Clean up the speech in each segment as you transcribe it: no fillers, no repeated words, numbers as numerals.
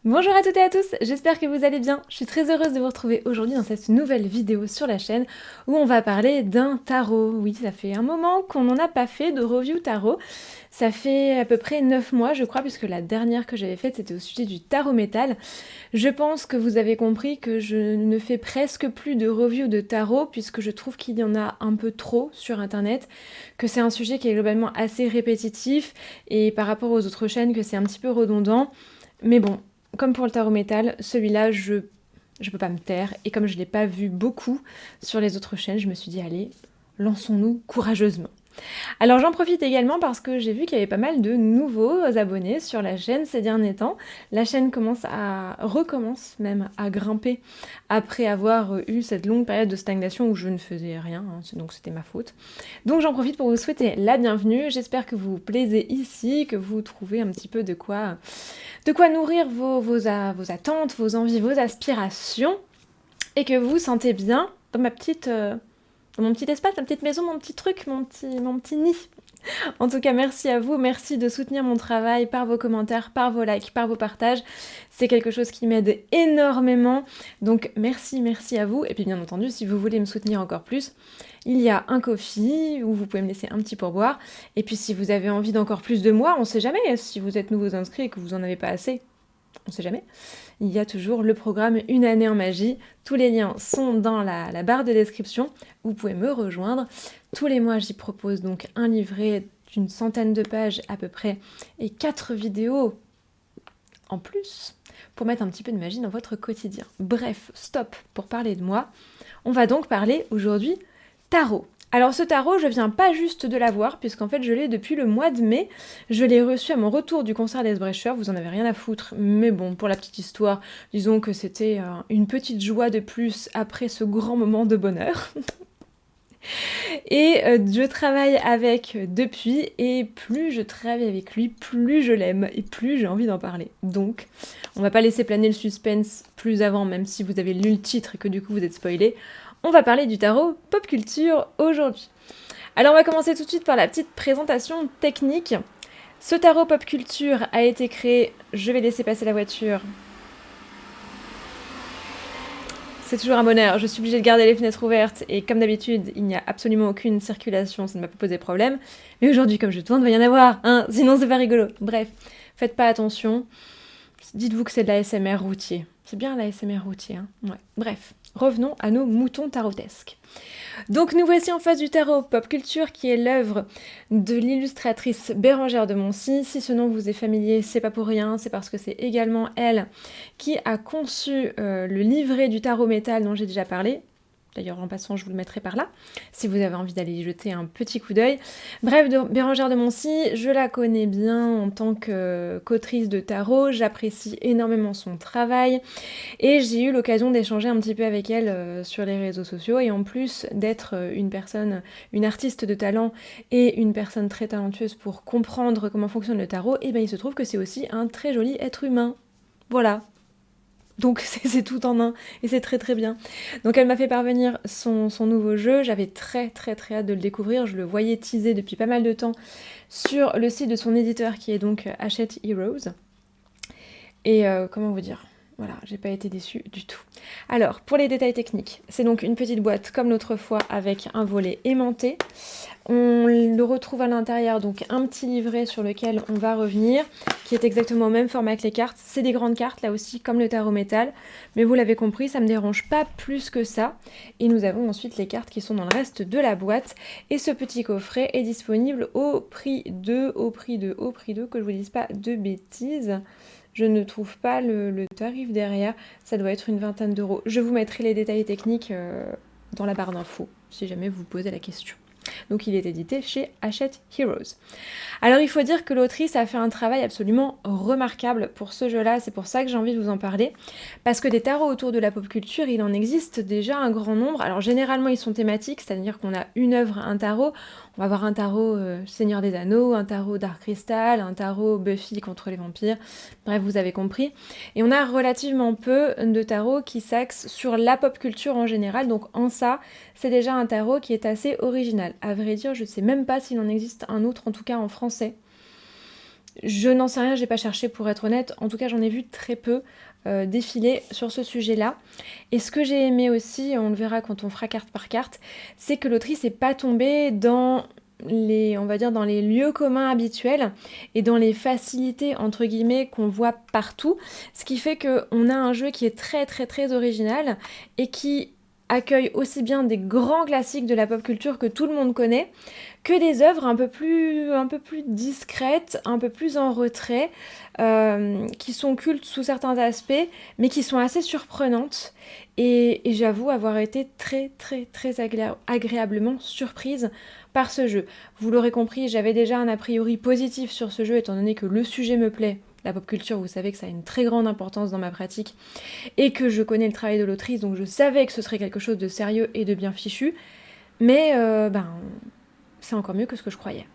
Bonjour à toutes et à tous, j'espère que vous allez bien. Je suis très heureuse de vous retrouver aujourd'hui dans cette nouvelle vidéo sur la chaîne où on va parler d'un tarot. Oui, ça fait un moment qu'on n'en a pas fait de review tarot. Ça fait à peu près 9 mois je crois, puisque la dernière que j'avais faite c'était au sujet du tarot métal. Je pense que vous avez compris que je ne fais presque plus de review de tarot puisque je trouve qu'il y en a un peu trop sur internet, que c'est un sujet qui est globalement assez répétitif et par rapport aux autres chaînes que c'est un petit peu redondant. Mais bon, comme pour le tarot métal, celui-là, je peux pas me taire. Et comme je l'ai pas vu beaucoup sur les autres chaînes, je me suis dit, allez, lançons-nous courageusement. Alors j'en profite également parce que j'ai vu qu'il y avait pas mal de nouveaux abonnés sur la chaîne ces derniers temps. La chaîne recommence même à grimper après avoir eu cette longue période de stagnation où je ne faisais rien, hein, donc c'était ma faute. Donc j'en profite pour vous souhaiter la bienvenue. J'espère que vous vous plaisez ici, que vous trouvez un petit peu de quoi nourrir vos attentes, vos envies, vos aspirations, et que vous vous sentez bien dans dans mon petit espace, ma petite maison, mon petit truc, mon petit nid. En tout cas, merci à vous, merci de soutenir mon travail par vos commentaires, par vos likes, par vos partages. C'est quelque chose qui m'aide énormément. Donc merci à vous. Et puis bien entendu, si vous voulez me soutenir encore plus, il y a un Ko-fi où vous pouvez me laisser un petit pourboire. Et puis si vous avez envie d'encore plus de moi, on sait jamais, si vous êtes nouveaux inscrits et que vous en avez pas assez, on sait jamais. Il y a toujours le programme Une année en magie. Tous les liens sont dans la barre de description. Vous pouvez me rejoindre. Tous les mois, j'y propose donc un livret d'une centaine de pages à peu près et 4 vidéos en plus pour mettre un petit peu de magie dans votre quotidien. Bref, stop pour parler de moi. On va donc parler aujourd'hui tarot. Alors ce tarot, je viens pas juste de l'avoir, puisqu'en fait je l'ai depuis le mois de mai. Je l'ai reçu à mon retour du concert d'Esbrecher, vous en avez rien à foutre, mais bon, pour la petite histoire, disons que c'était une petite joie de plus après ce grand moment de bonheur. Et je travaille avec depuis, et plus je travaille avec lui, plus je l'aime, et plus j'ai envie d'en parler. Donc, on va pas laisser planer le suspense plus avant, même si vous avez lu le titre et que du coup vous êtes spoilé. On va parler du tarot pop culture aujourd'hui. Alors on va commencer tout de suite par la petite présentation technique. Ce tarot pop culture a été créé, je vais laisser passer la voiture. C'est toujours un bonheur, je suis obligée de garder les fenêtres ouvertes et comme d'habitude, il n'y a absolument aucune circulation, ça ne m'a pas posé problème. Mais aujourd'hui, comme je tourne, il va y en avoir, hein, sinon c'est pas rigolo. Bref, faites pas attention. Dites-vous que c'est de l'ASMR routier. C'est bien l'ASMR routier, hein. Ouais. Bref, revenons à nos moutons tarotesques. Donc nous voici en face du tarot pop culture qui est l'œuvre de l'illustratrice Bérangère de Moncy. Si ce nom vous est familier, c'est pas pour rien, c'est parce que c'est également elle qui a conçu le livret du tarot métal dont j'ai déjà parlé. D'ailleurs, en passant, je vous le mettrai par là, si vous avez envie d'aller y jeter un petit coup d'œil. Bref, Bérangère de Moncy, je la connais bien en tant qu'autrice de tarot, j'apprécie énormément son travail, et j'ai eu l'occasion d'échanger un petit peu avec elle sur les réseaux sociaux, et en plus d'être une artiste de talent, et une personne très talentueuse pour comprendre comment fonctionne le tarot, et bien il se trouve que c'est aussi un très joli être humain. Voilà. Donc c'est tout en un, et c'est très très bien. Donc elle m'a fait parvenir son nouveau jeu, j'avais très hâte de le découvrir, je le voyais teaser depuis pas mal de temps sur le site de son éditeur qui est donc Hachette Heroes. Et comment vous dire, voilà, j'ai pas été déçue du tout. Alors, pour les détails techniques, c'est donc une petite boîte comme l'autre fois avec un volet aimanté. On le retrouve à l'intérieur, donc un petit livret sur lequel on va revenir, qui est exactement au même format que les cartes. C'est des grandes cartes, là aussi, comme le tarot métal. Mais vous l'avez compris, ça me dérange pas plus que ça. Et nous avons ensuite les cartes qui sont dans le reste de la boîte. Et ce petit coffret est disponible au prix de, que je vous dise pas de bêtises. Je ne trouve pas le tarif derrière, ça doit être une vingtaine d'euros. Je vous mettrai les détails techniques dans la barre d'infos, si jamais vous posez la question. Donc il est édité chez Hachette Heroes. Alors il faut dire que l'autrice a fait un travail absolument remarquable pour ce jeu-là, c'est pour ça que j'ai envie de vous en parler, parce que des tarots autour de la pop culture, il en existe déjà un grand nombre. Alors généralement ils sont thématiques, c'est-à-dire qu'on a une œuvre, un tarot. On va avoir un tarot Seigneur des Anneaux, un tarot Dark Crystal, un tarot Buffy contre les vampires, bref vous avez compris. Et on a relativement peu de tarots qui s'axent sur la pop culture en général, donc en ça, c'est déjà un tarot qui est assez original. À vrai dire, je ne sais même pas s'il en existe un autre, en tout cas en français. Je n'en sais rien, j'ai pas cherché pour être honnête. En tout cas, j'en ai vu très peu défiler sur ce sujet-là. Et ce que j'ai aimé aussi, on le verra quand on fera carte par carte, c'est que l'autrice n'est pas tombée dans on va dire dans les lieux communs habituels et dans les facilités entre guillemets qu'on voit partout, ce qui fait qu'on a un jeu qui est très très très original et qui accueille aussi bien des grands classiques de la pop culture que tout le monde connaît, que des œuvres un peu plus discrètes, un peu plus en retrait, qui sont cultes sous certains aspects, mais qui sont assez surprenantes. Et j'avoue avoir été très très très agréablement surprise par ce jeu. Vous l'aurez compris, j'avais déjà un a priori positif sur ce jeu, étant donné que le sujet me plaît. La pop culture, vous savez que ça a une très grande importance dans ma pratique, et que je connais le travail de l'autrice, donc je savais que ce serait quelque chose de sérieux et de bien fichu. Mais c'est encore mieux que ce que je croyais.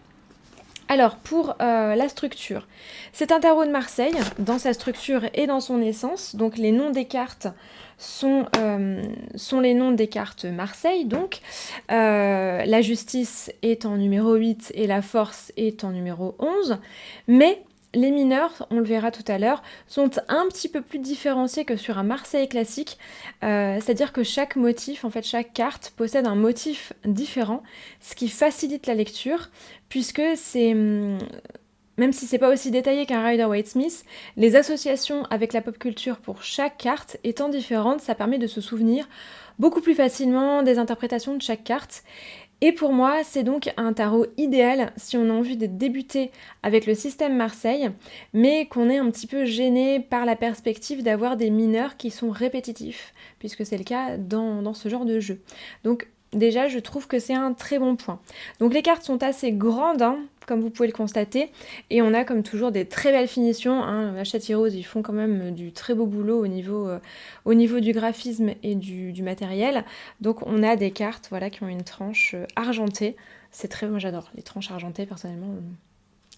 Alors, pour la structure, c'est un tarot de Marseille, dans sa structure et dans son essence. Donc, les noms des cartes sont les noms des cartes Marseille. Donc, la justice est en numéro 8 et la force est en numéro 11. Mais les mineurs, on le verra tout à l'heure, sont un petit peu plus différenciés que sur un Marseille classique. C'est-à-dire que chaque motif, en fait, chaque carte possède un motif différent, ce qui facilite la lecture, puisque c'est... Même si c'est pas aussi détaillé qu'un Rider-Waite-Smith, les associations avec la pop culture pour chaque carte étant différentes, ça permet de se souvenir beaucoup plus facilement des interprétations de chaque carte. Et pour moi, c'est donc un tarot idéal si on a envie de débuter avec le système Marseille, mais qu'on est un petit peu gêné par la perspective d'avoir des mineurs qui sont répétitifs, puisque c'est le cas dans ce genre de jeu. Donc déjà, je trouve que c'est un très bon point. Donc les cartes sont assez grandes, hein, comme vous pouvez le constater, et on a comme toujours des très belles finitions. Hein. Hachette Heroes, ils font quand même du très beau boulot au niveau du graphisme et du matériel. Donc on a des cartes voilà, qui ont une tranche argentée. C'est très... Moi j'adore les tranches argentées, personnellement.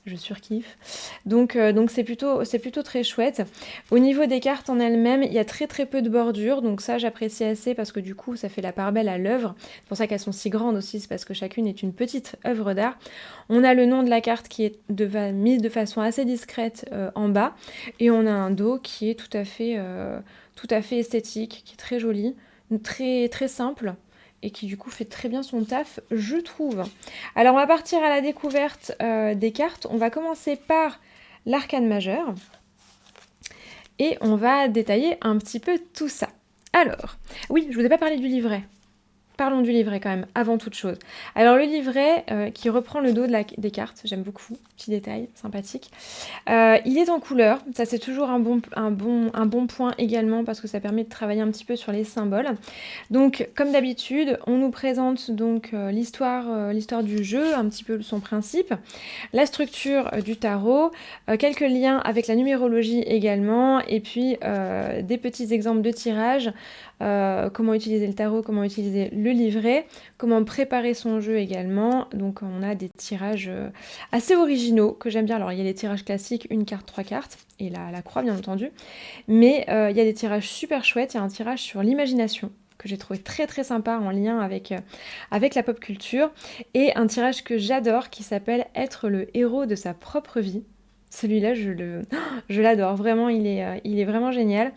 Je surkiffe. Donc c'est plutôt très chouette. Au niveau des cartes en elles-mêmes, il y a très très peu de bordures, donc ça j'apprécie assez parce que du coup ça fait la part belle à l'œuvre. C'est pour ça qu'elles sont si grandes aussi, c'est parce que chacune est une petite œuvre d'art. On a le nom de la carte qui est mis de façon assez discrète en bas, et on a un dos qui est tout à fait esthétique, qui est très joli, très très simple, et qui du coup fait très bien son taf, je trouve. Alors on va partir à la découverte des cartes. On va commencer par l'arcane majeur et on va détailler un petit peu tout ça. Alors, oui, je vous ai pas parlé du livret. Parlons du livret quand même, avant toute chose. Alors le livret qui reprend le dos des cartes, j'aime beaucoup, petit détail sympathique. Il est en couleur, ça c'est toujours un bon point également parce que ça permet de travailler un petit peu sur les symboles. Donc comme d'habitude, on nous présente donc l'histoire du jeu, un petit peu son principe, la structure du tarot, quelques liens avec la numérologie également, et puis des petits exemples de tirage. Comment utiliser le tarot, comment utiliser le livret, comment préparer son jeu également. Donc on a des tirages assez originaux que j'aime bien. Alors il y a les tirages classiques, une carte, 3 cartes, et la croix bien entendu. Mais il y a des tirages super chouettes, il y a un tirage sur l'imagination que j'ai trouvé très très sympa en lien avec la pop culture, et un tirage que j'adore qui s'appelle « Être le héros de sa propre vie ». Celui-là, je l'adore, vraiment, il est vraiment génial.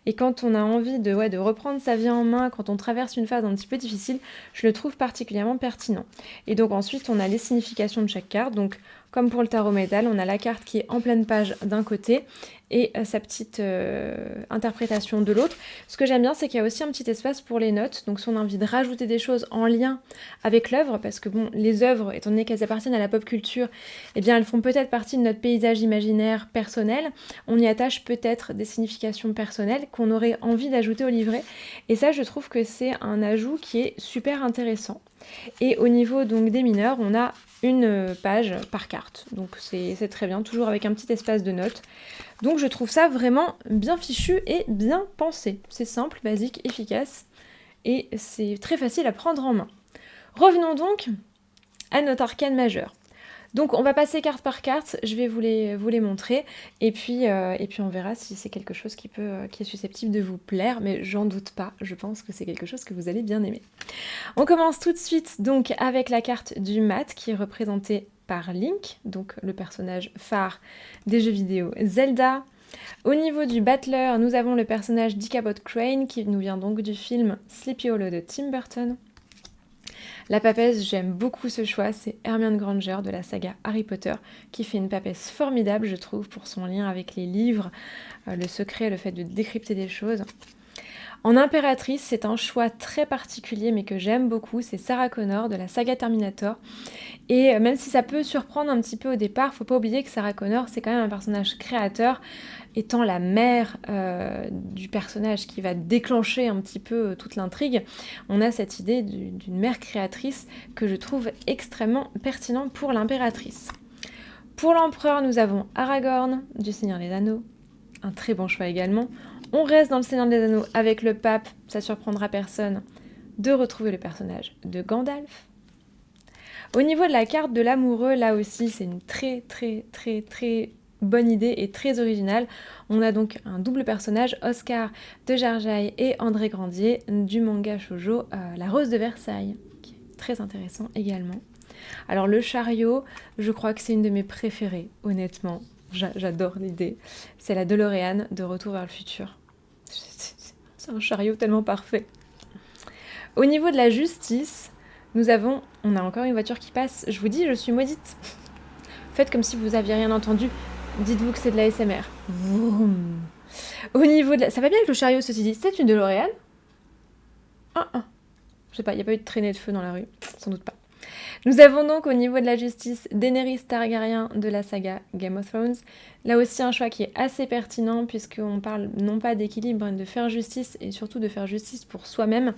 Et quand on a envie de reprendre sa vie en main, quand on traverse une phase un petit peu difficile, je le trouve particulièrement pertinent. Et donc ensuite, on a les significations de chaque carte. Donc, comme pour le tarot métal, on a la carte qui est en pleine page d'un côté et sa petite interprétation de l'autre. Ce que j'aime bien, c'est qu'il y a aussi un petit espace pour les notes. Donc si on a envie de rajouter des choses en lien avec l'œuvre, parce que bon, les œuvres, étant donné qu'elles appartiennent à la pop culture, eh bien elles font peut-être partie de notre paysage imaginaire personnel. On y attache peut-être des significations personnelles qu'on aurait envie d'ajouter au livret. Et ça, je trouve que c'est un ajout qui est super intéressant. Et au niveau donc des mineurs, on a une page par carte. Donc c'est très bien, toujours avec un petit espace de notes. Donc je trouve ça vraiment bien fichu et bien pensé. C'est simple, basique, efficace et c'est très facile à prendre en main. Revenons donc à notre arcane majeur. Donc on va passer carte par carte, je vais vous les montrer et puis on verra si c'est quelque chose qui est susceptible de vous plaire, mais j'en doute pas, je pense que c'est quelque chose que vous allez bien aimer. On commence tout de suite donc avec la carte du mat qui est représentée par Link, donc le personnage phare des jeux vidéo Zelda. Au niveau du Battler, nous avons le personnage d'Ichabod Crane qui nous vient donc du film Sleepy Hollow de Tim Burton. La papesse, j'aime beaucoup ce choix, c'est Hermione Granger de la saga Harry Potter qui fait une papesse formidable, je trouve, pour son lien avec les livres, le secret, le fait de décrypter des choses. En impératrice, c'est un choix très particulier mais que j'aime beaucoup, c'est Sarah Connor de la saga Terminator. Et même si ça peut surprendre un petit peu au départ, faut pas oublier que Sarah Connor, c'est quand même un personnage créateur, étant la mère du personnage qui va déclencher un petit peu toute l'intrigue. On a cette idée d'une mère créatrice que je trouve extrêmement pertinent pour l'impératrice. Pour l'empereur, nous avons Aragorn du Seigneur des Anneaux, un très bon choix également. On reste dans le Seigneur des Anneaux avec le pape, ça surprendra personne de retrouver le personnage de Gandalf. Au niveau de la carte de l'amoureux, là aussi, c'est une très bonne idée et très originale. On a donc un double personnage, Oscar de Jarjaille et André Grandier du manga shoujo La Rose de Versailles, qui est très intéressant également. Alors le chariot, je crois que c'est une de mes préférées, honnêtement. J'adore l'idée. C'est la DeLorean de Retour vers le futur. C'est un chariot tellement parfait. Au niveau de la justice, on a encore une voiture qui passe. Je vous dis, je suis maudite. Faites comme si vous aviez rien entendu. Dites-vous que c'est de la SMR. Vroom. Au niveau de ça va bien avec le chariot, ceci dit. C'est une DeLorean ? Je sais pas, il n'y a pas eu de traînée de feu dans la rue. Sans doute pas. Nous avons donc au niveau de la justice Daenerys Targaryen de la saga Game of Thrones. Là aussi un choix qui est assez pertinent puisqu'on parle non pas d'équilibre, mais de faire justice et surtout de faire justice pour soi-même.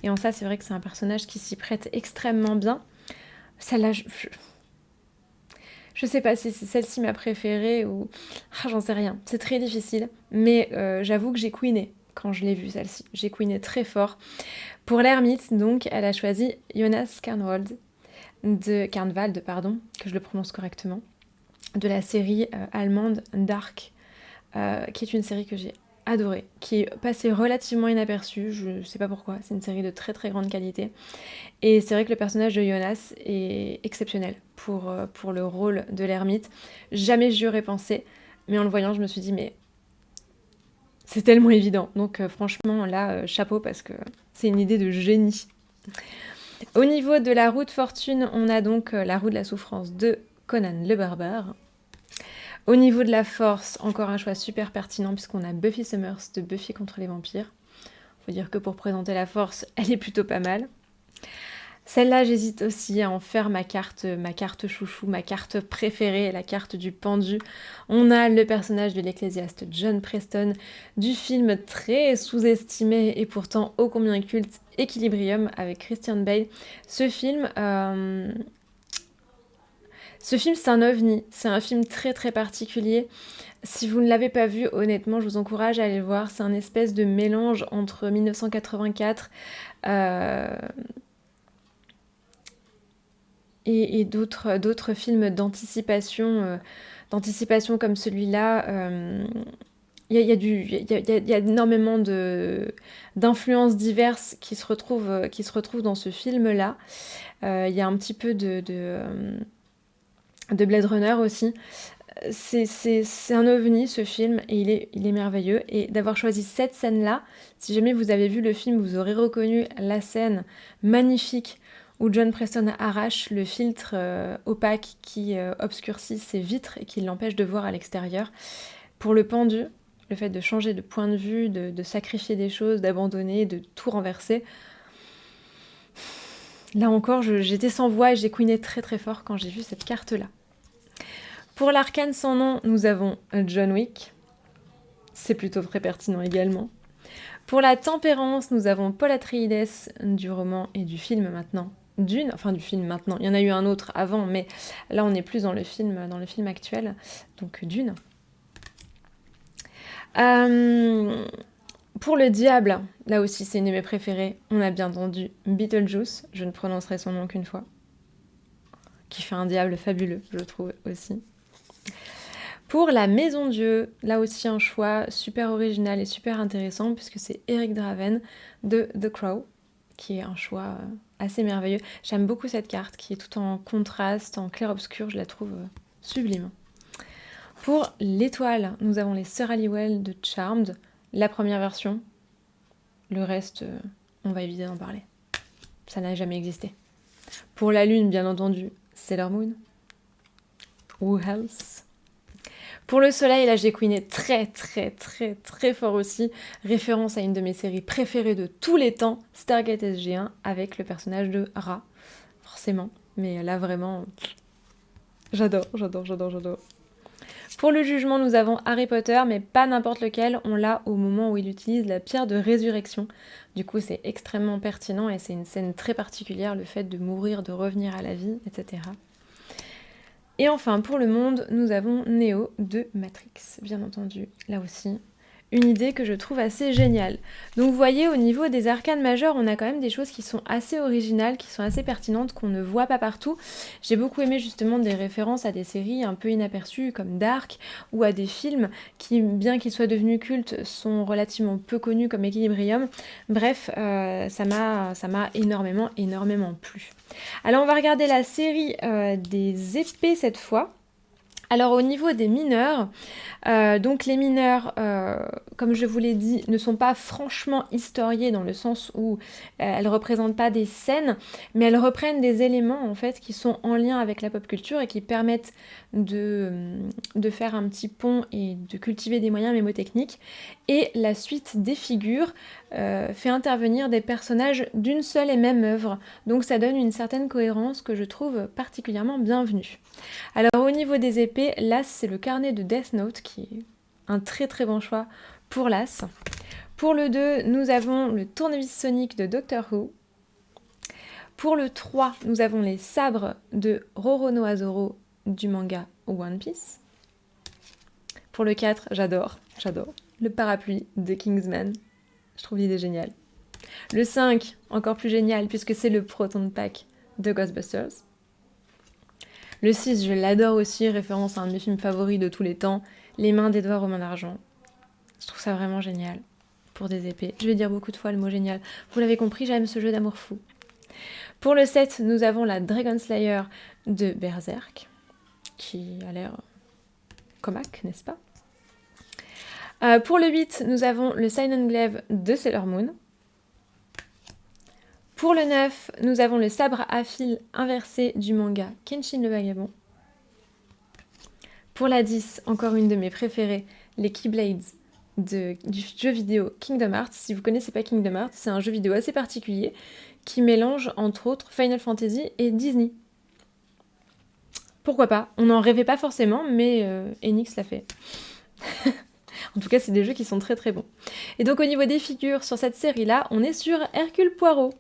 Et en ça, c'est vrai que c'est un personnage qui s'y prête extrêmement bien. Celle-là, je sais pas si c'est celle-ci ma préférée ou... j'en sais rien. C'est très difficile. Mais j'avoue que j'ai queené quand je l'ai vue celle-ci. J'ai queené très fort. Pour l'ermite, donc, elle a choisi Jonas Carnwald. Que je le prononce correctement, de la série allemande Dark, qui est une série que j'ai adorée, qui est passée relativement inaperçue, je sais pas pourquoi, c'est une série de très grande qualité, et c'est vrai que le personnage de Jonas est exceptionnel pour le rôle de l'ermite. Jamais j'y aurais pensé, mais en le voyant, je me suis dit, mais c'est tellement évident, donc franchement, là, chapeau, parce que c'est une idée de génie. Au niveau de la roue de fortune, on a donc la roue de la souffrance de Conan le Barbare. Au niveau de la force, encore un choix super pertinent puisqu'on a Buffy Summers de Buffy contre les vampires. Faut dire que pour présenter la force, elle est plutôt pas mal. Celle-là, j'hésite aussi à en faire ma carte chouchou, ma carte préférée, la carte du pendu. On a le personnage de l'ecclésiaste John Preston, du film très sous-estimé et pourtant ô combien culte, Equilibrium, avec Christian Bale. Ce film, c'est un ovni, c'est un film très particulier. Si vous ne l'avez pas vu, honnêtement, je vous encourage à aller le voir. C'est un espèce de mélange entre 1984... et d'autres films d'anticipation comme celui-là. Il y a énormément d'influences diverses qui se retrouvent dans ce film-là. Il y a un petit peu de Blade Runner aussi. C'est un ovni ce film et il est merveilleux. Et d'avoir choisi cette scène-là, si jamais vous avez vu le film, vous aurez reconnu la scène magnifique où John Preston arrache le filtre opaque qui obscurcit ses vitres et qui l'empêche de voir à l'extérieur. Pour le pendu, le fait de changer de point de vue, de sacrifier des choses, d'abandonner, de tout renverser, là encore, j'étais sans voix et j'ai queené très fort quand j'ai vu cette carte-là. Pour l'arcane sans nom, nous avons John Wick. C'est plutôt très pertinent également. Pour la tempérance, nous avons Paul Atreides du roman et du film maintenant. Du film maintenant. Il y en a eu un autre avant, mais là on n'est plus dans le film actuel. Donc Dune. Pour le diable, là aussi c'est une de mes préférées. On a bien entendu Beetlejuice, je ne prononcerai son nom qu'une fois. Qui fait un diable fabuleux, je trouve aussi. Pour la Maison Dieu, là aussi un choix super original et super intéressant puisque c'est Eric Draven de The Crow, qui est un choix assez merveilleux. J'aime beaucoup cette carte qui est tout en contraste, en clair-obscur, je la trouve sublime. Pour l'étoile, nous avons les Sœurs Halliwell de Charmed, la première version. Le reste, on va éviter d'en parler. Ça n'a jamais existé. Pour la lune, bien entendu, Sailor Moon. Who else? Pour le soleil, là j'ai queené très très très très fort aussi. Référence à une de mes séries préférées de tous les temps, Stargate SG1, avec le personnage de Ra. Forcément. Mais là vraiment, j'adore. Pour le jugement, nous avons Harry Potter, mais pas n'importe lequel. On l'a au moment où il utilise la pierre de résurrection. Du coup, c'est extrêmement pertinent et c'est une scène très particulière, le fait de mourir, de revenir à la vie, etc. Et enfin, pour le monde, nous avons Neo de Matrix, bien entendu, là aussi. Une idée que je trouve assez géniale. Donc vous voyez, au niveau des arcanes majeures, on a quand même des choses qui sont assez originales, qui sont assez pertinentes, qu'on ne voit pas partout. J'ai beaucoup aimé justement des références à des séries un peu inaperçues comme Dark, ou à des films qui, bien qu'ils soient devenus cultes, sont relativement peu connus comme Equilibrium. Bref, ça m'a énormément plu. Alors on va regarder la série des épées cette fois. Alors au niveau des mineurs, donc les mineurs, comme je vous l'ai dit, ne sont pas franchement historiés dans le sens où elles ne représentent pas des scènes, mais elles reprennent des éléments en fait qui sont en lien avec la pop culture et qui permettent de faire un petit pont et de cultiver des moyens mémotechniques. Et la suite des figures fait intervenir des personnages d'une seule et même œuvre, donc ça donne une certaine cohérence que je trouve particulièrement bienvenue. Alors au niveau des épées, l'As c'est le carnet de Death Note qui est un très très bon choix pour l'As. Pour le 2, nous avons le tournevis sonique de Doctor Who. Pour le 3, nous avons les sabres de Roronoa Zoro du manga One Piece. Pour le 4, j'adore, le parapluie de Kingsman. Je trouve l'idée géniale. Le 5, encore plus génial puisque c'est le Proton Pack de Ghostbusters. Le 6, je l'adore aussi, référence à un de mes films favoris de tous les temps, Les mains d'Edouard aux mains d'argent. Je trouve ça vraiment génial pour des épées. Je vais dire beaucoup de fois le mot génial. Vous l'avez compris, j'aime ce jeu d'amour fou. Pour le 7, nous avons la Dragon Slayer de Berserk, qui a l'air comaque, n'est-ce pas? Pour le 8, nous avons le Silent Glaive de Sailor Moon. Pour le 9, nous avons le sabre à fil inversé du manga Kenshin le Vagabond. Pour la 10, encore une de mes préférées, les Keyblades du jeu vidéo Kingdom Hearts. Si vous ne connaissez pas Kingdom Hearts, c'est un jeu vidéo assez particulier qui mélange entre autres Final Fantasy et Disney. Pourquoi pas? On n'en rêvait pas forcément, mais Enix l'a fait. En tout cas, c'est des jeux qui sont très très bons. Et donc au niveau des figures sur cette série-là, on est sur Hercule Poirot.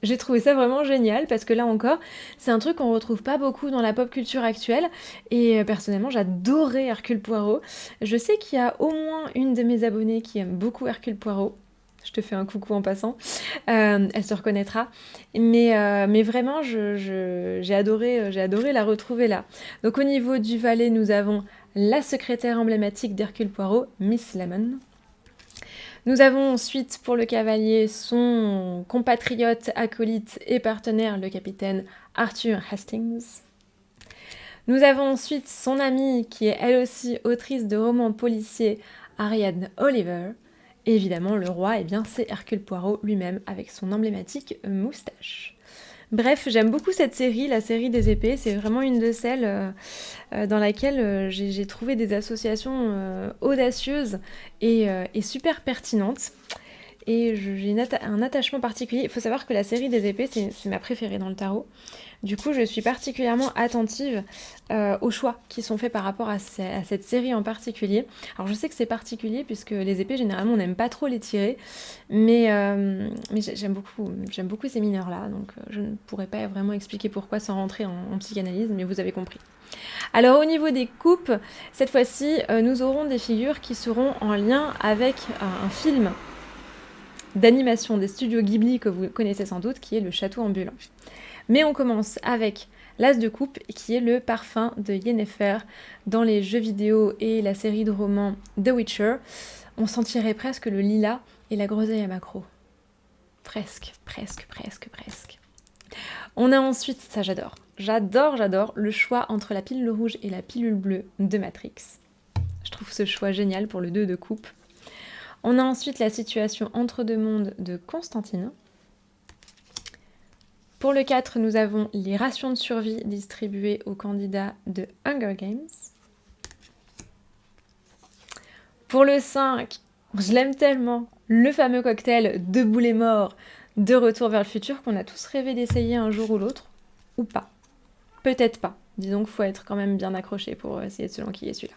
J'ai trouvé ça vraiment génial parce que là encore, c'est un truc qu'on retrouve pas beaucoup dans la pop culture actuelle et personnellement j'adorais Hercule Poirot. Je sais qu'il y a au moins une de mes abonnées qui aime beaucoup Hercule Poirot. Je te fais un coucou en passant, elle se reconnaîtra. Mais vraiment, j'ai adoré la retrouver là. Donc au niveau du valet, nous avons la secrétaire emblématique d'Hercule Poirot, Miss Lemon. Nous avons ensuite pour le cavalier son compatriote, acolyte et partenaire, le capitaine Arthur Hastings. Nous avons ensuite son amie qui est elle aussi autrice de romans policiers, Ariadne Oliver. Et évidemment le roi, eh bien, c'est Hercule Poirot lui-même avec son emblématique moustache. Bref, j'aime beaucoup cette série, la série des épées. C'est vraiment une de celles dans laquelle j'ai trouvé des associations audacieuses et super pertinentes. Et j'ai un attachement particulier. Il faut savoir que la série des épées, c'est ma préférée dans le tarot. Du coup, je suis particulièrement attentive aux choix qui sont faits par rapport à cette série en particulier. Alors, je sais que c'est particulier puisque les épées, généralement, on n'aime pas trop les tirer. Mais j'aime beaucoup ces mineurs-là. Donc, je ne pourrais pas vraiment expliquer pourquoi sans rentrer en psychanalyse, mais vous avez compris. Alors, au niveau des coupes, cette fois-ci, nous aurons des figures qui seront en lien avec un film d'animation des studios Ghibli que vous connaissez sans doute, qui est le Château ambulant. Mais on commence avec l'As de coupe, qui est le parfum de Yennefer dans les jeux vidéo et la série de romans The Witcher. On sentirait presque le lilas et la groseille à maquereau. Presque. On a ensuite, ça j'adore le choix entre la pilule rouge et la pilule bleue de Matrix. Je trouve ce choix génial pour le 2 de coupe. On a ensuite la situation entre deux mondes de Constantine. Pour le 4, nous avons les rations de survie distribuées aux candidats de Hunger Games. Pour le 5, je l'aime tellement, le fameux cocktail Debout les morts de Retour vers le futur qu'on a tous rêvé d'essayer un jour ou l'autre, ou pas. Peut-être pas. Disons qu'il faut être quand même bien accroché pour essayer de se l'enquiller celui-là.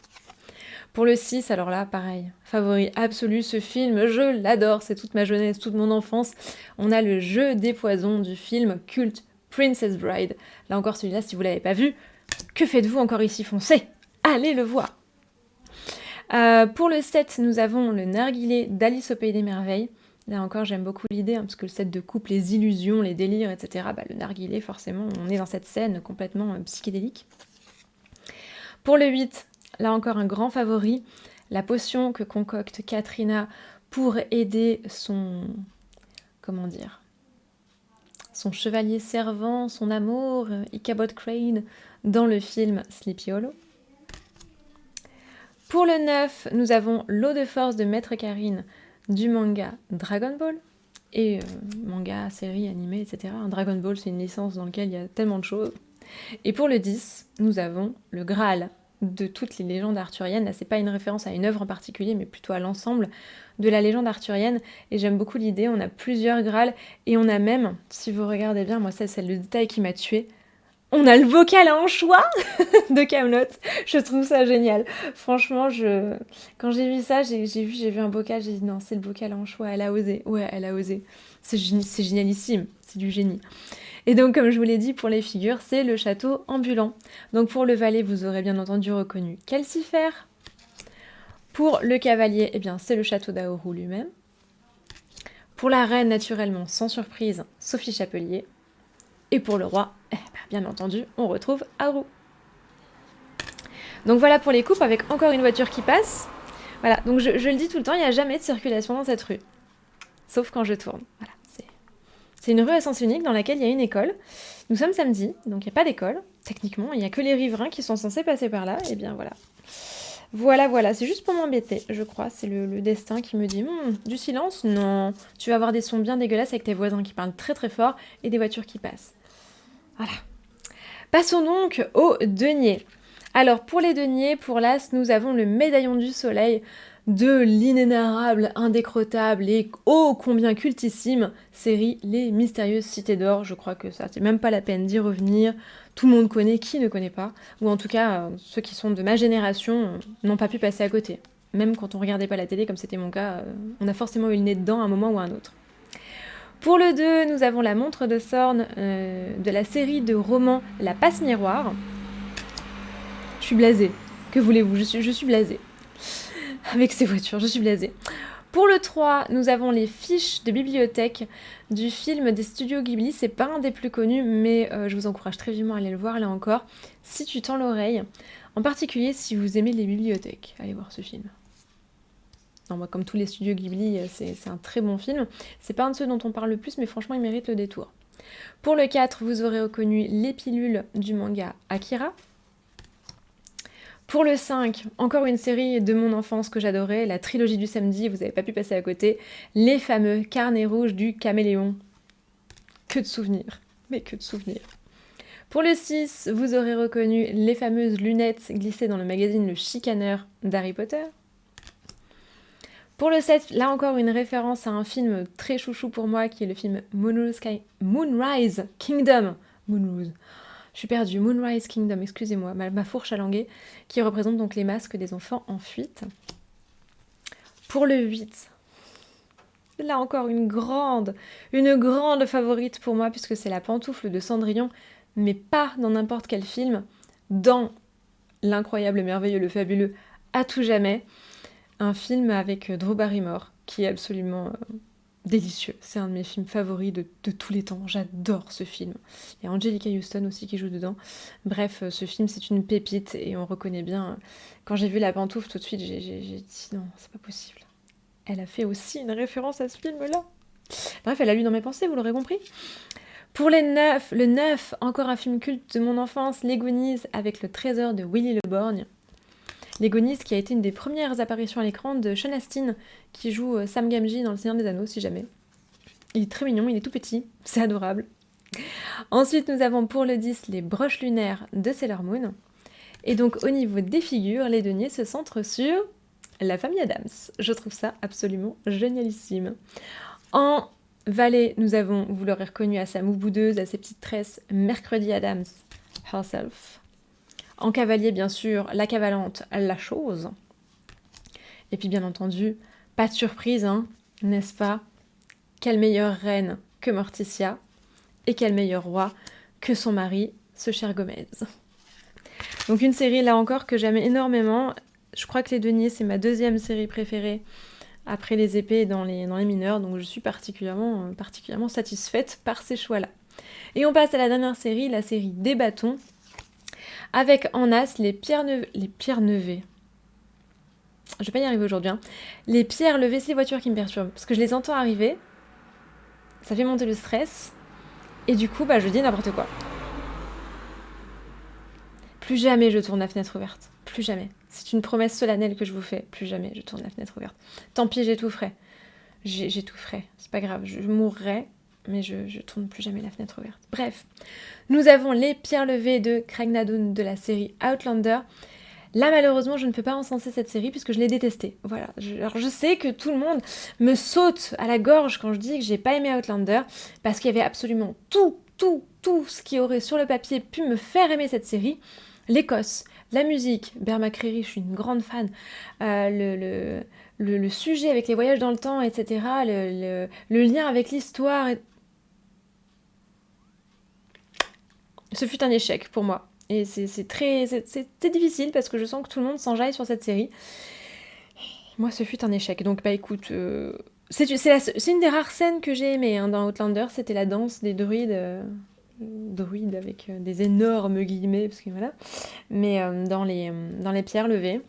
Pour le 6, alors là, pareil, favori absolu, ce film, je l'adore, c'est toute ma jeunesse, toute mon enfance. On a le jeu des poisons du film culte Princess Bride. Là encore, celui-là, si vous l'avez pas vu, que faites-vous encore ici? Foncez, allez le voir. Pour le 7, nous avons le narguilé d'Alice au Pays des Merveilles. Là encore, j'aime beaucoup l'idée, parce que le set de coupe, les illusions, les délires, etc., le narguilé, forcément, on est dans cette scène complètement psychédélique. Pour le 8, là encore un grand favori, la potion que concocte Katrina pour aider son chevalier servant, son amour, Ichabod Crane, dans le film Sleepy Hollow. Pour le 9, nous avons l'eau de force de Maître Karine du manga Dragon Ball, et manga, série, animé, etc. Dragon Ball, c'est une licence dans laquelle il y a tellement de choses. Et pour le 10, nous avons le Graal de toutes les légendes arthuriennes. Là, c'est pas une référence à une œuvre en particulier, mais plutôt à l'ensemble de la légende arthurienne. Et j'aime beaucoup l'idée, on a plusieurs Graals, et on a même, si vous regardez bien, moi ça c'est le détail qui m'a tuée, on a le bocal à anchois de Kaamelott. Je trouve ça génial. Franchement, quand j'ai vu ça, j'ai vu un bocal, j'ai dit non, c'est le bocal à anchois, elle a osé. Ouais, elle a osé. C'est génialissime, c'est du génie. Et donc, comme je vous l'ai dit, pour les figures, c'est le château ambulant. Donc pour le valet, vous aurez bien entendu reconnu Calcifer. Pour le cavalier, eh bien, c'est le château d'Aoru lui-même. Pour la reine, naturellement, sans surprise, Sophie Chapelier. Et pour le roi, bien entendu, on retrouve Haru. Donc voilà pour les coupes, avec encore une voiture qui passe. Voilà, donc je le dis tout le temps, il n'y a jamais de circulation dans cette rue. Sauf quand je tourne. Voilà, c'est une rue à sens unique dans laquelle il y a une école. Nous sommes samedi, donc il n'y a pas d'école. Techniquement, il n'y a que les riverains qui sont censés passer par là. Et bien voilà. Voilà, c'est juste pour m'embêter, je crois. C'est le destin qui me dit du silence? Non. Tu vas avoir des sons bien dégueulasses avec tes voisins qui parlent très très fort et des voitures qui passent. Voilà. Passons donc aux deniers. Alors pour les deniers, pour l'As, nous avons le médaillon du soleil de l'inénarrable, indécrottable et ô combien cultissime série Les Mystérieuses Cités d'Or. Je crois que ça, c'est même pas la peine d'y revenir. Tout le monde connaît, qui ne connaît pas? Ou en tout cas, ceux qui sont de ma génération n'ont pas pu passer à côté. Même quand on regardait pas la télé, comme c'était mon cas, on a forcément eu le nez dedans à un moment ou à un autre. Pour le 2, nous avons la montre de Sorn de la série de romans La Passe-Miroir. Je suis blasée. Que voulez-vous? Je suis blasée. Avec ces voitures, je suis blasée. Pour le 3, nous avons les fiches de bibliothèque du film des studios Ghibli. C'est pas un des plus connus, mais je vous encourage très vivement à aller le voir là encore, si tu tends l'oreille. En particulier si vous aimez les bibliothèques. Allez voir ce film. Non, moi, comme tous les studios Ghibli, c'est un très bon film. C'est pas un de ceux dont on parle le plus, mais franchement, il mérite le détour. Pour le 4, vous aurez reconnu les pilules du manga Akira. Pour le 5, encore une série de mon enfance que j'adorais, la trilogie du samedi, vous n'avez pas pu passer à côté, les fameux carnets rouges du caméléon. Que de souvenirs, mais que de souvenirs. Pour le 6, vous aurez reconnu les fameuses lunettes glissées dans le magazine Le Chicaneur d'Harry Potter. Pour le 7, là encore une référence à un film très chouchou pour moi qui est le film Moonrise Kingdom. Je suis perdue, Moonrise Kingdom, excusez-moi, ma fourche à languer, qui représente donc les masques des enfants en fuite. Pour le 8, là encore une grande favorite pour moi, puisque c'est la pantoufle de Cendrillon, mais pas dans n'importe quel film, dans L'incroyable, le merveilleux, le fabuleux, à tout jamais, un film avec Drew Barrymore, qui est absolument délicieux. C'est un de mes films favoris de tous les temps. J'adore ce film. Il y a Angelica Houston aussi qui joue dedans. Bref, ce film, c'est une pépite et on reconnaît bien. Quand j'ai vu la pantoufle, tout de suite, j'ai dit non, c'est pas possible. Elle a fait aussi une référence à ce film-là. Bref, elle a lu dans mes pensées, vous l'aurez compris. Pour le 9, encore un film culte de mon enfance, Les Goonies avec le trésor de Willy Le Borgne. Les Goonies qui a été une des premières apparitions à l'écran de Sean Astin qui joue Sam Gamgee dans Le Seigneur des Anneaux si jamais. Il est très mignon, il est tout petit, c'est adorable. Ensuite nous avons pour le 10 Les Broches Lunaires de Sailor Moon. Et donc au niveau des figures, les deniers se centrent sur la famille Addams. Je trouve ça absolument génialissime. En valet, nous avons, vous l'aurez reconnu à sa moue boudeuse, à ses petites tresses, Mercredi Addams herself. En cavalier, bien sûr, la cavalante, la chose. Et puis bien entendu, pas de surprise, hein, n'est-ce pas? Quelle meilleure reine que Morticia, et quel meilleur roi que son mari, ce cher Gomez. Donc une série, là encore, que j'aime énormément. Je crois que Les Deniers, c'est ma deuxième série préférée, après Les Épées dans les mineurs, donc je suis particulièrement satisfaite par ces choix-là. Et on passe à la dernière série, la série des bâtons, avec en as les pierres levées. Je vais pas y arriver aujourd'hui, hein. Les pierres levées, c'est les voitures qui me perturbent, parce que je les entends arriver, ça fait monter le stress, et du coup, je dis n'importe quoi. Plus jamais je tourne la fenêtre ouverte, plus jamais. C'est une promesse solennelle que je vous fais, plus jamais je tourne la fenêtre ouverte. Tant pis, j'ai tout frais. J'ai tout frais, c'est pas grave, je mourrai, mais je tourne plus jamais la fenêtre ouverte. Bref, nous avons les pierres levées de Craig Nadoun de la série Outlander. Là, malheureusement, je ne peux pas encenser cette série puisque je l'ai détestée. Voilà. Alors, je sais que tout le monde me saute à la gorge quand je dis que j'ai pas aimé Outlander parce qu'il y avait absolument tout ce qui aurait sur le papier pu me faire aimer cette série. L'Écosse, la musique, Bear McCreary, je suis une grande fan, le sujet avec les voyages dans le temps, etc., le lien avec l'histoire. Ce fut un échec pour moi. Et c'est difficile parce que je sens que tout le monde s'enjaille sur cette série. Moi, ce fut un échec. Donc, écoute, c'est une des rares scènes que j'ai aimées hein, dans Outlander, c'était la danse des druides. Druides avec des énormes guillemets, parce que voilà. Mais dans les pierres levées.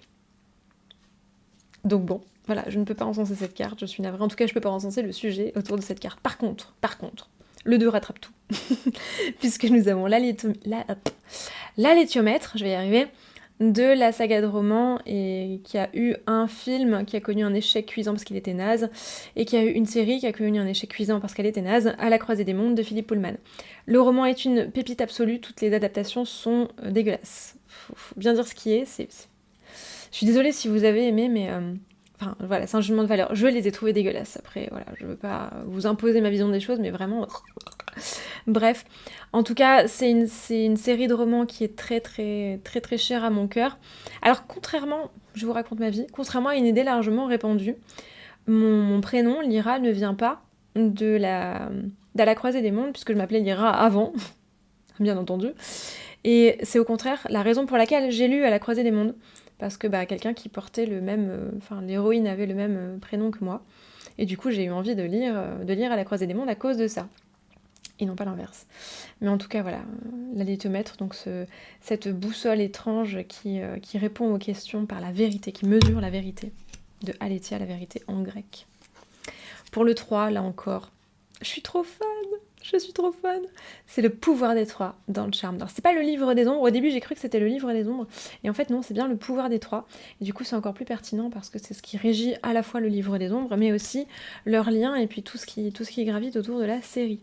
Donc bon, voilà, je ne peux pas encenser cette carte, je suis navrée. En tout cas, je peux pas encenser le sujet autour de cette carte. Par contre, le 2 rattrape tout. Puisque nous avons l'alléthiomètre, je vais y arriver, de la saga de romans, et qui a eu un film qui a connu un échec cuisant parce qu'il était naze, et qui a eu une série qui a connu un échec cuisant parce qu'elle était naze, À la croisée des mondes de Philippe Pullman. Le roman est une pépite absolue, toutes les adaptations sont dégueulasses. Faut bien dire ce qui est, Je suis désolée si vous avez aimé, mais... Enfin, voilà, c'est un jugement de valeur. Je les ai trouvés dégueulasses. Après, voilà, je veux pas vous imposer ma vision des choses, mais vraiment... Bref, en tout cas, c'est une série de romans qui est très chère à mon cœur. Alors, je vous raconte ma vie, contrairement à une idée largement répandue, mon prénom, Lyra, ne vient pas d'À la croisée des mondes, puisque je m'appelais Lyra avant, bien entendu. Et c'est au contraire la raison pour laquelle j'ai lu À la croisée des mondes, parce que quelqu'un qui portait le même... l'héroïne avait le même prénom que moi. Et du coup, j'ai eu envie de lire À la croisée des mondes à cause de ça. Et non pas l'inverse. Mais en tout cas, voilà, l'alléthiomètre, donc cette boussole étrange qui répond aux questions par la vérité, qui mesure la vérité, de Aletheia, la vérité en grec. Pour le 3, là encore, je suis trop fan. C'est le pouvoir des trois dans le charme. Alors, c'est pas le livre des ombres. Au début, j'ai cru que c'était le livre des ombres. Et en fait, non, c'est bien le pouvoir des trois. Et du coup, c'est encore plus pertinent parce que c'est ce qui régit à la fois le livre des ombres, mais aussi leur lien et puis tout ce qui gravite autour de la série.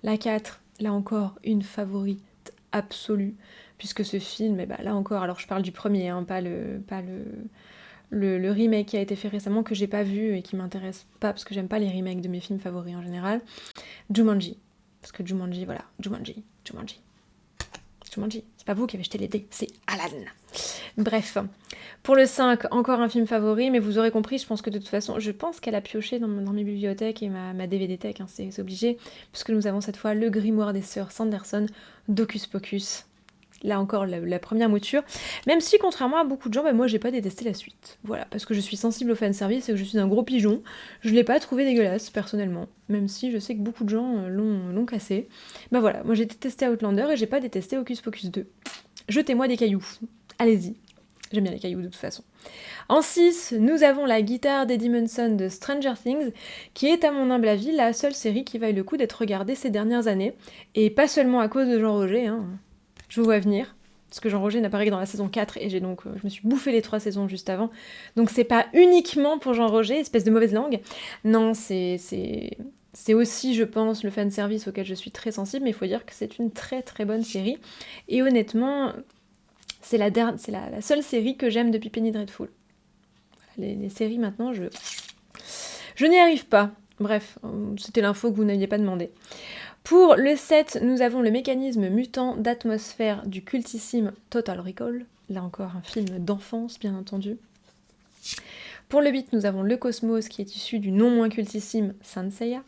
La 4, là encore, une favorite absolue, puisque ce film, là encore, alors je parle du premier, hein, pas le remake qui a été fait récemment, que j'ai pas vu et qui m'intéresse pas, parce que j'aime pas les remakes de mes films favoris en général. Jumanji. Parce que Jumanji, voilà, Jumanji. C'est pas vous qui avez jeté les dés, c'est Alan. Bref, pour le 5, encore un film favori, mais vous aurez compris, je pense que de toute façon, qu'elle a pioché dans mes bibliothèques et ma DVD-thèque, hein, c'est obligé, puisque nous avons cette fois le grimoire des sœurs Sanderson d'Hocus Pocus. Là encore, la première mouture. Même si, contrairement à beaucoup de gens, moi j'ai pas détesté la suite. Voilà, parce que je suis sensible au fanservice et que je suis un gros pigeon. Je l'ai pas trouvé dégueulasse, personnellement. Même si je sais que beaucoup de gens l'ont cassé. Voilà, moi j'ai détesté Outlander et j'ai pas détesté Hocus Pocus 2. Jetez-moi des cailloux. Allez-y. J'aime bien les cailloux de toute façon. En 6, nous avons la guitare d'Eddie Munson de Stranger Things, qui est à mon humble avis la seule série qui vaille le coup d'être regardée ces dernières années, et pas seulement à cause de Jean Roger, hein. Je vous vois venir, parce que Jean Roger n'apparaît que dans la saison 4, et je me suis bouffé les 3 saisons juste avant, donc c'est pas uniquement pour Jean Roger, espèce de mauvaise langue, non, c'est aussi, je pense, le fanservice auquel je suis très sensible, mais il faut dire que c'est une très très bonne série, et honnêtement, c'est la seule série que j'aime depuis Penny Dreadful. Les séries maintenant, je n'y arrive pas. Bref, c'était l'info que vous n'aviez pas demandé. Pour le 7, nous avons le mécanisme mutant d'atmosphère du cultissime Total Recall. Là encore, un film d'enfance, bien entendu. Pour le 8, nous avons le Cosmos, qui est issu du non moins cultissime Saint Seiya.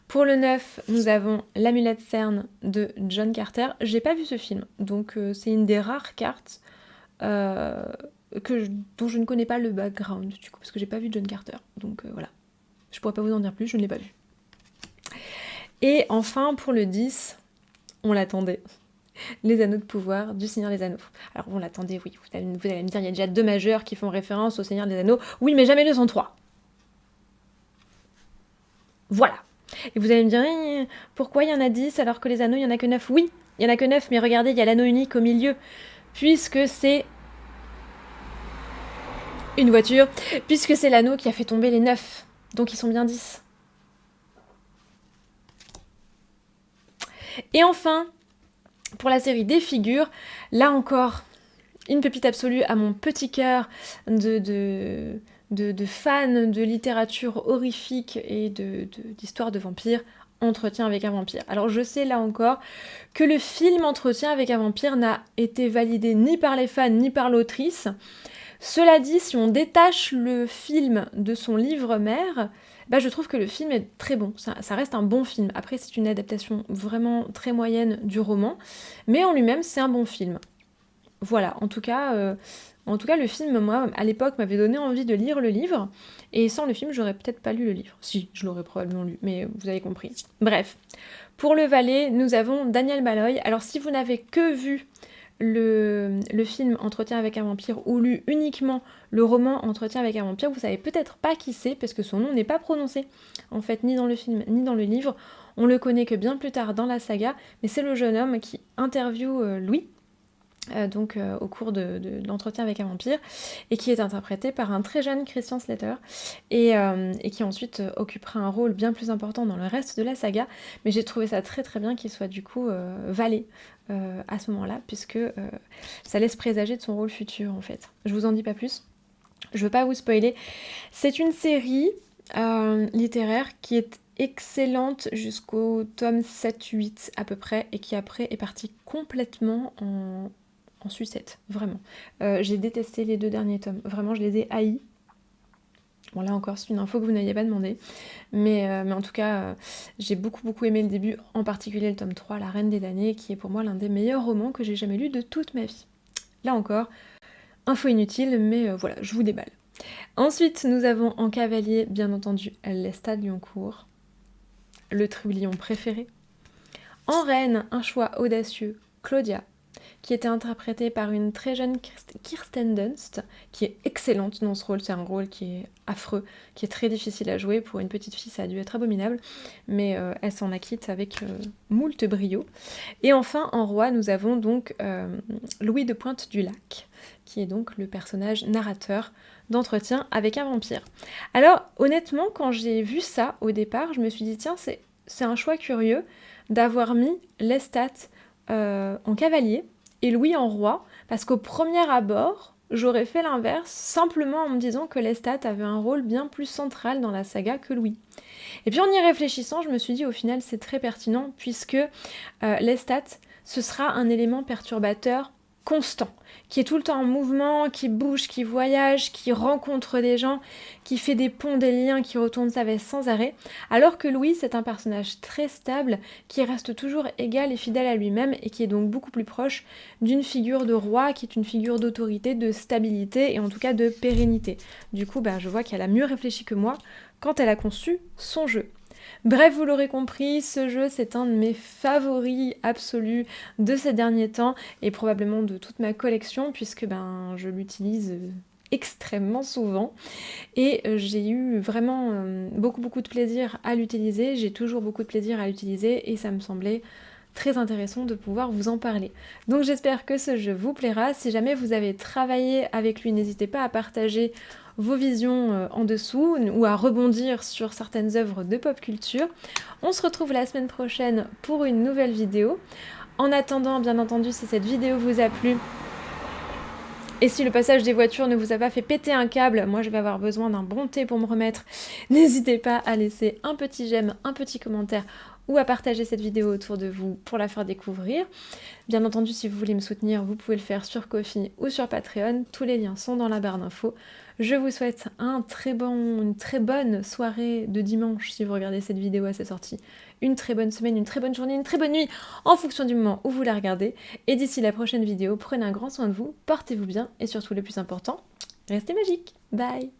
Pour le 9, nous avons l'amulette Cern de John Carter. J'ai pas vu ce film, donc c'est une des rares cartes dont je ne connais pas le background, du coup, parce que j'ai pas vu John Carter. Donc voilà. Je pourrais pas vous en dire plus, je ne l'ai pas vu. Et enfin, pour le 10, on l'attendait. Les Anneaux de pouvoir du Seigneur des Anneaux. Alors on l'attendait, oui, vous allez me dire, il y a déjà 2 majeurs qui font référence au Seigneur des Anneaux. Oui, mais jamais 203. Voilà. Et vous allez me dire, pourquoi il y en a 10 alors que les anneaux, il y en a que 9? Oui, il y en a que 9, mais regardez, il y a l'anneau unique au milieu, puisque c'est une voiture, puisque c'est l'anneau qui a fait tomber les 9. Donc ils sont bien 10. Et enfin, pour la série des figures, là encore, une pépite absolue à mon petit cœur de fans de littérature horrifique et d'histoires de vampires, Entretien avec un vampire. Alors je sais là encore que le film Entretien avec un vampire n'a été validé ni par les fans ni par l'autrice. Cela dit, si on détache le film de son livre mère, je trouve que le film est très bon, ça reste un bon film. Après c'est une adaptation vraiment très moyenne du roman, mais en lui-même c'est un bon film. Voilà, en tout cas, le film, moi, à l'époque, m'avait donné envie de lire le livre, et sans le film, j'aurais peut-être pas lu le livre. Si, je l'aurais probablement lu, mais vous avez compris. Bref, pour le valet, nous avons Daniel Malloy. Alors, si vous n'avez que vu le film Entretien avec un vampire, ou lu uniquement le roman Entretien avec un vampire, vous savez peut-être pas qui c'est, parce que son nom n'est pas prononcé, en fait, ni dans le film, ni dans le livre. On le connaît que bien plus tard dans la saga, mais c'est le jeune homme qui interviewe Louis, au cours de l'entretien avec un vampire, et qui est interprété par un très jeune Christian Slater, et qui ensuite occupera un rôle bien plus important dans le reste de la saga, mais j'ai trouvé ça très très bien qu'il soit du coup valet à ce moment-là, puisque ça laisse présager de son rôle futur en fait. Je vous en dis pas plus, je veux pas vous spoiler. C'est une série littéraire qui est excellente jusqu'au tome 7-8 à peu près, et qui après est partie complètement en sucette, vraiment. J'ai détesté les 2 derniers tomes, vraiment je les ai haïs. Bon là encore c'est une info que vous n'aviez pas demandé, mais en tout cas j'ai beaucoup aimé le début, en particulier le tome 3, La Reine des damnés, qui est pour moi l'un des meilleurs romans que j'ai jamais lu de toute ma vie. Là encore, info inutile, mais voilà, je vous déballe. Ensuite nous avons en cavalier bien entendu Lestat de Lyoncourt, le trublion préféré. En reine, un choix audacieux, Claudia, qui était interprétée par une très jeune Kirsten Dunst, qui est excellente dans ce rôle. C'est un rôle qui est affreux, qui est très difficile à jouer. Pour une petite fille, ça a dû être abominable, mais elle s'en acquitte avec moult brio. Et enfin, en roi, nous avons donc Louis de Pointe-du-Lac, qui est donc le personnage narrateur d'Entretien avec un vampire. Alors, honnêtement, quand j'ai vu ça au départ, je me suis dit, tiens, c'est un choix curieux d'avoir mis Lestat en cavalier et Louis en roi, parce qu'au premier abord, j'aurais fait l'inverse, simplement en me disant que Lestat avait un rôle bien plus central dans la saga que Louis. Et puis en y réfléchissant, je me suis dit au final c'est très pertinent, puisque Lestat, ce sera un élément perturbateur constant, qui est tout le temps en mouvement, qui bouge, qui voyage, qui rencontre des gens, qui fait des ponts, des liens, qui retourne sa veste sans arrêt, alors que Louis, c'est un personnage très stable, qui reste toujours égal et fidèle à lui-même, et qui est donc beaucoup plus proche d'une figure de roi, qui est une figure d'autorité, de stabilité, et en tout cas de pérennité. Du coup, je vois qu'elle a mieux réfléchi que moi quand elle a conçu son jeu. Bref, vous l'aurez compris, ce jeu c'est un de mes favoris absolus de ces derniers temps et probablement de toute ma collection puisque je l'utilise extrêmement souvent et j'ai eu vraiment beaucoup de plaisir à l'utiliser, j'ai toujours beaucoup de plaisir à l'utiliser et ça me semblait très intéressant de pouvoir vous en parler. Donc j'espère que ce jeu vous plaira. Si jamais vous avez travaillé avec lui, n'hésitez pas à partager vos visions en dessous ou à rebondir sur certaines œuvres de pop culture. On se retrouve la semaine prochaine pour une nouvelle vidéo. En attendant, bien entendu, si cette vidéo vous a plu, et si le passage des voitures ne vous a pas fait péter un câble, moi je vais avoir besoin d'un bon thé pour me remettre, n'hésitez pas à laisser un petit j'aime, un petit commentaire ou à partager cette vidéo autour de vous pour la faire découvrir. Bien entendu, si vous voulez me soutenir, vous pouvez le faire sur Ko-fi ou sur Patreon, tous les liens sont dans la barre d'infos. Je vous souhaite une très bonne soirée de dimanche si vous regardez cette vidéo à sa sortie, une très bonne semaine, une très bonne journée, une très bonne nuit en fonction du moment où vous la regardez. Et d'ici la prochaine vidéo, prenez un grand soin de vous, portez-vous bien et surtout le plus important, restez magique. Bye!